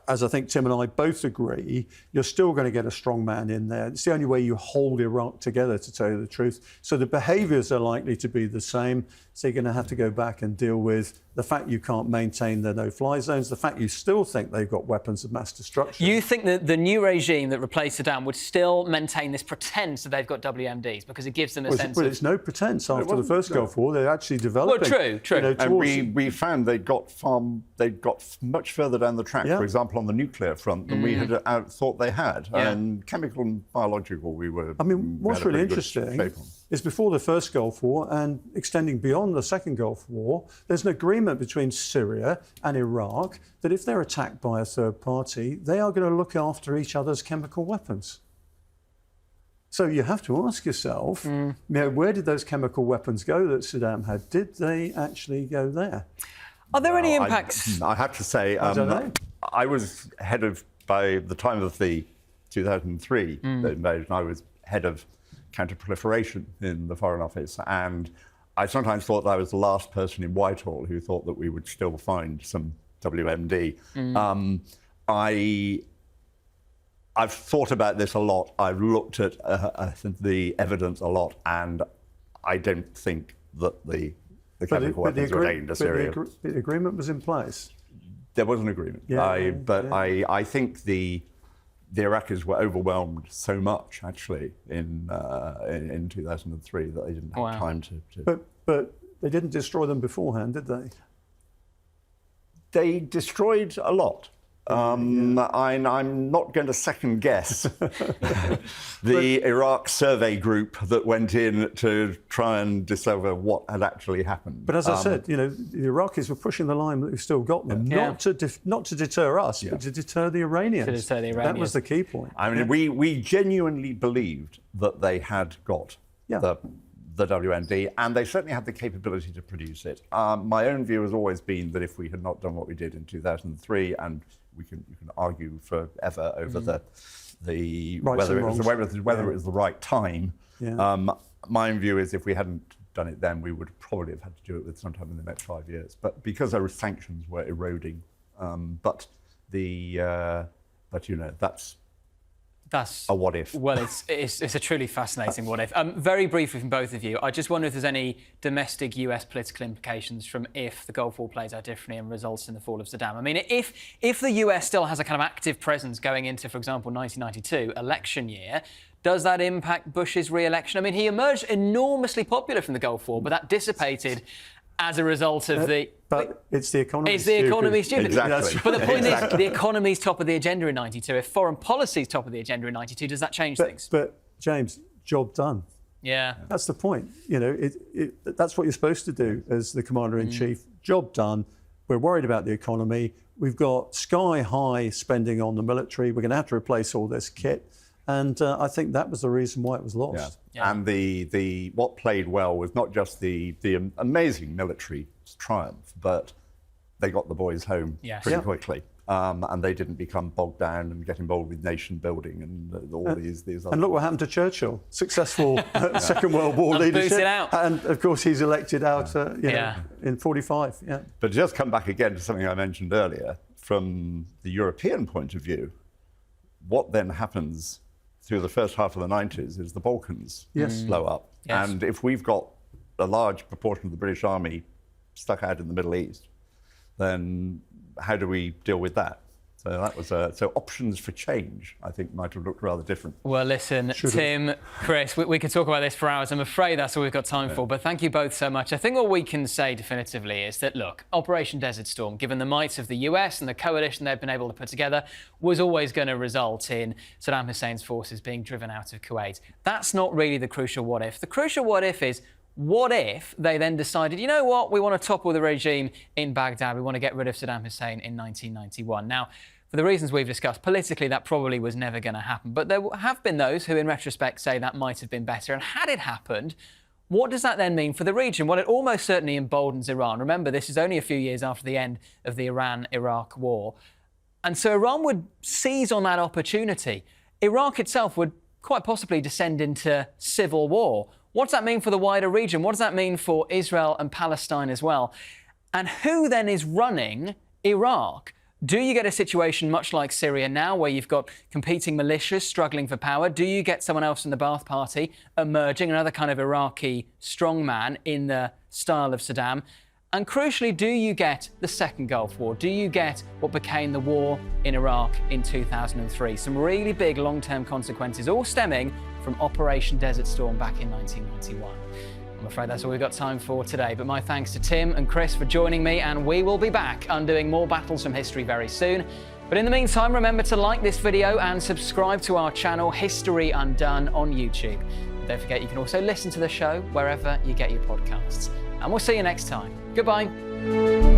as I think Tim and I both agree, you're still going to get a strong man in there. It's the only way you hold Iraq together, to tell you the truth. So the behaviours are likely to be the same. So you're going to have to go back and deal with the fact you can't maintain the no-fly zones, the fact you still think they've got weapons of mass destruction. You think that the new regime that replaced Saddam would still maintain this pretense that they've got WMDs because it gives them a sense of... Well, it's no pretense. After the first Gulf War, they're actually developing... Well, true. You know, and we found they got much further down the track, for example, on the nuclear front than we had thought they had. And chemical and biological, we were... I mean, what's really interesting is before the first Gulf War and extending beyond the second Gulf War, there's an agreement between Syria and Iraq that if they're attacked by a third party, they are going to look after each other's chemical weapons. So you have to ask yourself, you know, where did those chemical weapons go that Saddam had? Did they actually go there? Are there any impacts? I have to say, I was head of, by the time of the 2003 invasion, I was head of counter-proliferation in the Foreign Office, and I sometimes thought that I was the last person in Whitehall who thought that we would still find some WMD. I've thought about this a lot. I've looked at the evidence a lot, and I don't think that the chemical weapons were aimed at Syria. The agreement was in place. There was an agreement, I think the Iraqis were overwhelmed so much, actually, in 2003 that they didn't have time to... But they didn't destroy them beforehand, did they? They destroyed a lot. I'm not going to second guess the Iraq survey group that went in to try and discover what had actually happened. But as I said, you know, the Iraqis were pushing the line that we've still got them, not to deter us, but to deter the Iranians. To deter the Iranians. That was the key point. I mean, we genuinely believed that they had got the WMD, and they certainly had the capability to produce it. My own view has always been that if we had not done what we did in 2003, and you can argue forever over whether it was the right time. My own view is if we hadn't done it then, we would probably have had to do it sometime in the next 5 years. But because our sanctions were eroding, but you know, that's a what if. Well, it's a truly fascinating what if. Very briefly from both of you, I just wonder if there's any domestic US political implications from if the Gulf War plays out differently and results in the fall of Saddam. I mean, if the US still has a kind of active presence going into, for example, 1992 election year, does that impact Bush's re-election? I mean, he emerged enormously popular from the Gulf War, but that dissipated as a result of the... But it's the economy. It's the economy stupid. Exactly. But the point is, the economy's top of the agenda in 92. If foreign policy's top of the agenda in 92, does that change things? But James, job done. Yeah. That's the point. You know, that's what you're supposed to do as the Commander-in-Chief. Job done. We're worried about the economy. We've got sky-high spending on the military. We're going to have to replace all this kit. And I think that was the reason why it was lost. Yeah. And what played well was not just the amazing military triumph, but they got the boys home pretty quickly. And they didn't become bogged down and get involved with nation building and all these other... And look what happened to Churchill. Successful Second World War leadership. And of course he's elected out in 45. Yeah. But just come back again to something I mentioned earlier, from the European point of view, what then happens through the first half of the 90s is the Balkans blow up. Yes. And if we've got a large proportion of the British Army stuck out in the Middle East, then how do we deal with that? So that was so options for change, I think, might have looked rather different. Well, listen, Tim, Chris, we could talk about this for hours. I'm afraid that's all we've got time for, but thank you both so much. I think what we can say definitively is that, look, Operation Desert Storm, given the might of the US and the coalition they've been able to put together, was always going to result in Saddam Hussein's forces being driven out of Kuwait. That's not really the crucial what if. The crucial what if is, What if they then decided, you know what, we want to topple the regime in Baghdad, we want to get rid of Saddam Hussein in 1991. Now, for the reasons we've discussed, politically that probably was never going to happen. But there have been those who in retrospect say that might have been better. And had it happened, what does that then mean for the region? Well, it almost certainly emboldens Iran. Remember, this is only a few years after the end of the Iran-Iraq war. And so Iran would seize on that opportunity. Iraq itself would quite possibly descend into civil war. What does that mean for the wider region? What does that mean for Israel and Palestine as well? And who then is running Iraq? Do you get a situation much like Syria now, where you've got competing militias struggling for power? Do you get someone else in the Ba'ath Party emerging, another kind of Iraqi strongman in the style of Saddam? And crucially, do you get the second Gulf War? Do you get what became the war in Iraq in 2003? Some really big long-term consequences, all stemming from Operation Desert Storm back in 1991. I'm afraid that's all we've got time for today, but my thanks to Tim and Chris for joining me, and we will be back undoing more battles from history very soon. But in the meantime, remember to like this video and subscribe to our channel History Undone on YouTube. And don't forget, you can also listen to the show wherever you get your podcasts. And we'll see you next time. Goodbye.